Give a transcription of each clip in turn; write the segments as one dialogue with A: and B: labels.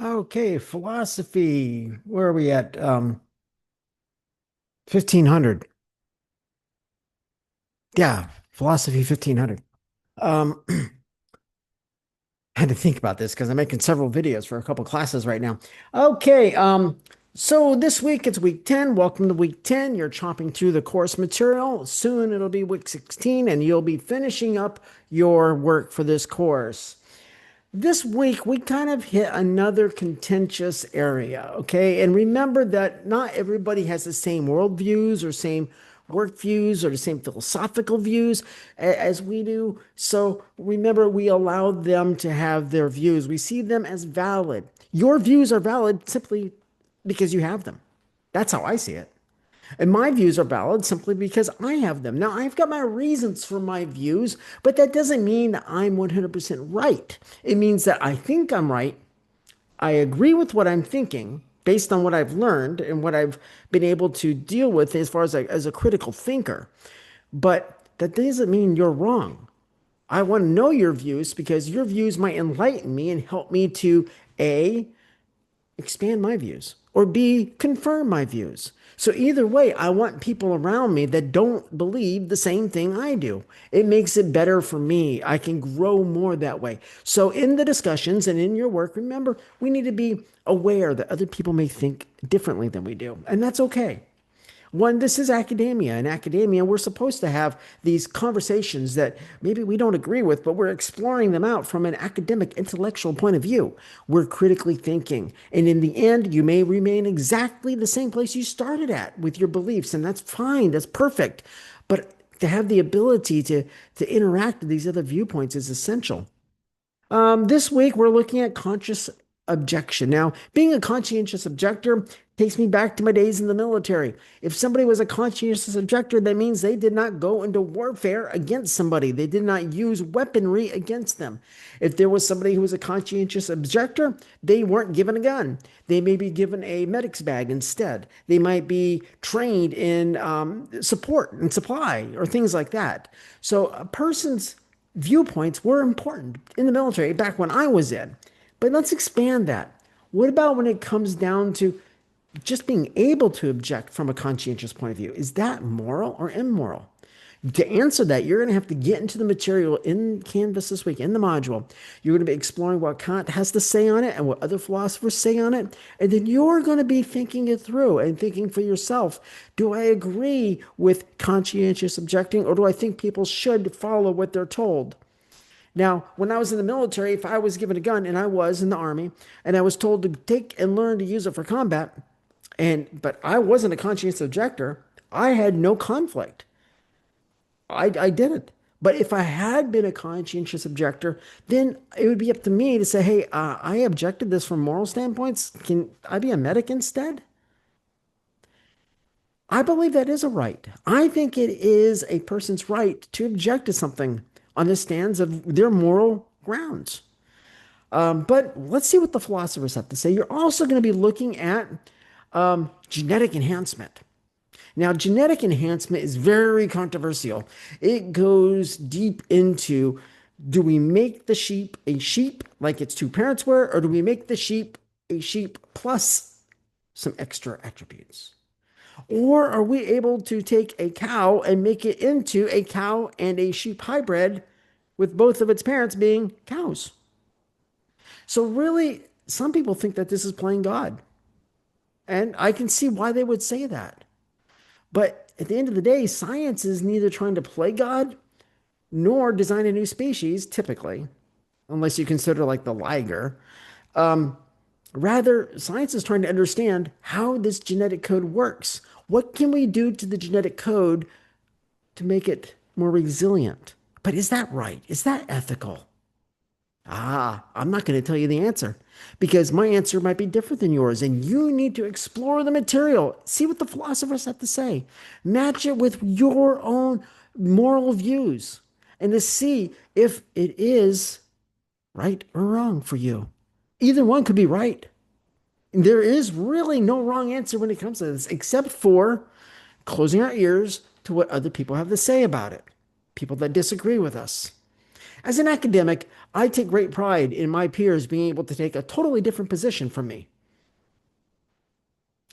A: Okay, philosophy. Where are we at? 1500. Yeah, philosophy 1500. Um, I had to think about this because I'm making several videos for a couple classes right now. Okay, so this week it's week 10. Welcome to week 10. You're chopping through the course material. Soon it'll be week 16 and you'll be finishing up your work for this course. This week, we kind of hit another contentious area, okay? And remember that not everybody has the same worldviews or same work views or the same philosophical views as we do. So remember, we allow them to have their views. We see them as valid. Your views are valid simply because you have them. That's how I see it. And my views are valid simply because I have them. Now, I've got my reasons for my views, but that doesn't mean that I'm 100% right. It means that I think I'm right. I agree with what I'm thinking based on what I've learned and what I've been able to deal with as far as a critical thinker. But that doesn't mean you're wrong. I want to know your views because your views might enlighten me and help me to A, expand my views, or B, confirm my views. So either way, I want people around me that don't believe the same thing I do. It makes it better for me. I can grow more that way. So in the discussions and in your work, remember, we need to be aware that other people may think differently than we do, and that's okay. One, this is academia. In academia, we're supposed to have these conversations that maybe we don't agree with, but we're exploring them out from an academic, intellectual point of view. We're critically thinking. And in the end, you may remain exactly the same place you started at with your beliefs, and that's fine. That's perfect. But to have the ability to interact with these other viewpoints is essential. This week, we're looking at conscious objection. Now, being a conscientious objector takes me back to my days in the military. If somebody was a conscientious objector, that means they did not go into warfare against somebody, they did not use weaponry against them. If there was somebody who was a conscientious objector, they weren't given a gun. They may be given a medic's bag instead. They might be trained in support and supply or things like that. So, a person's viewpoints were important in the military back when I was in. But let's expand that. What about when it comes down to just being able to object from a conscientious point of view? Is that moral or immoral? To answer that, you're going to have to get into the material in Canvas this week, in the module. You're going to be exploring what Kant has to say on it and what other philosophers say on it. And then you're going to be thinking it through and thinking for yourself, do I agree with conscientious objecting, or do I think people should follow what they're told? Now, when I was in the military, if I was given a gun, and I was in the army, and I was told to take and learn to use it for combat, but I wasn't a conscientious objector, I had no conflict. I didn't. But if I had been a conscientious objector, then it would be up to me to say, hey, I objected this from moral standpoints. Can I be a medic instead? I believe that is a right. I think it is a person's right to object to something on the stands of their moral grounds. But let's see what the philosophers have to say. You're also going to be looking at genetic enhancement. Now, genetic enhancement is very controversial. It goes deep into, do we make the sheep a sheep like its two parents were, or do we make the sheep a sheep plus some extra attributes? Or are we able to take a cow and make it into a cow and a sheep hybrid with both of its parents being cows? So, really, some people think that this is playing God. And I can see why they would say that. But at the end of the day, science is neither trying to play God nor design a new species, typically, unless you consider like the liger. Rather, science is trying to understand how this genetic code works. What can we do to the genetic code to make it more resilient? But is that right? Is that ethical? I'm not going to tell you the answer because my answer might be different than yours, and you need to explore the material, see what the philosophers have to say, match it with your own moral views, and to see if it is right or wrong for you. Either one could be right. There is really no wrong answer when it comes to this, except for closing our ears to what other people have to say about it, people that disagree with us. As an academic, I take great pride in my peers being able to take a totally different position from me.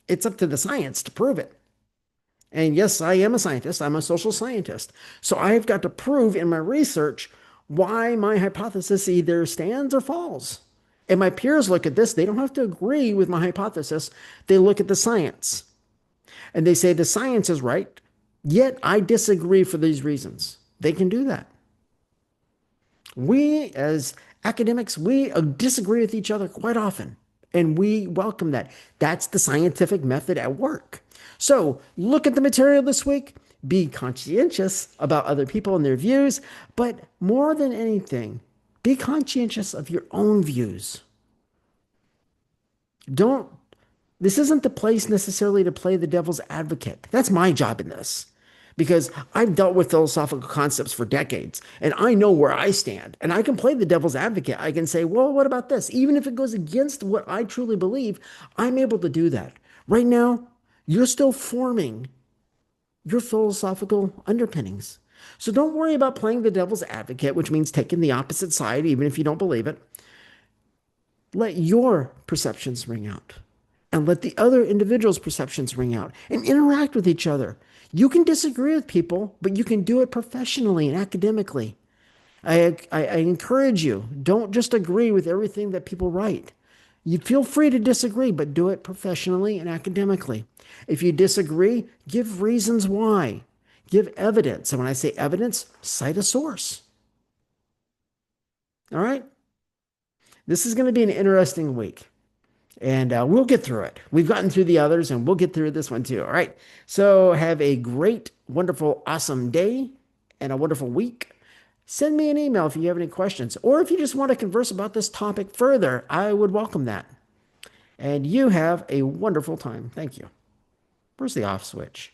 A: It's up to the science to prove it. And yes, I am a scientist. I'm a social scientist. So I've got to prove in my research why my hypothesis either stands or falls. And my peers look at this, they don't have to agree with my hypothesis. They look at the science and they say the science is right, yet I disagree for these reasons. They can do that. We, as academics, we disagree with each other quite often, and we welcome that. That's the scientific method at work. So look at the material this week. Be conscientious about other people and their views, but more than anything, be conscientious of your own views. Don't, this isn't the place necessarily to play the devil's advocate. That's my job in this because I've dealt with philosophical concepts for decades and I know where I stand and I can play the devil's advocate. I can say, well, what about this? Even if it goes against what I truly believe, I'm able to do that. Right now, you're still forming your philosophical underpinnings. So don't worry about playing the devil's advocate, which means taking the opposite side, even if you don't believe it. Let your perceptions ring out and let the other individual's perceptions ring out and interact with each other. You can disagree with people, but you can do it professionally and academically. I encourage you, don't just agree with everything that people write. You feel free to disagree, but do it professionally and academically. If you disagree, give reasons why. Give evidence. And when I say evidence, cite a source. All right? This is going to be an interesting week. And we'll get through it. We've gotten through the others and we'll get through this one too. All right. So have a great, wonderful, awesome day and a wonderful week. Send me an email if you have any questions, or if you just want to converse about this topic further, I would welcome that. And you have a wonderful time. Thank you. Where's the off switch?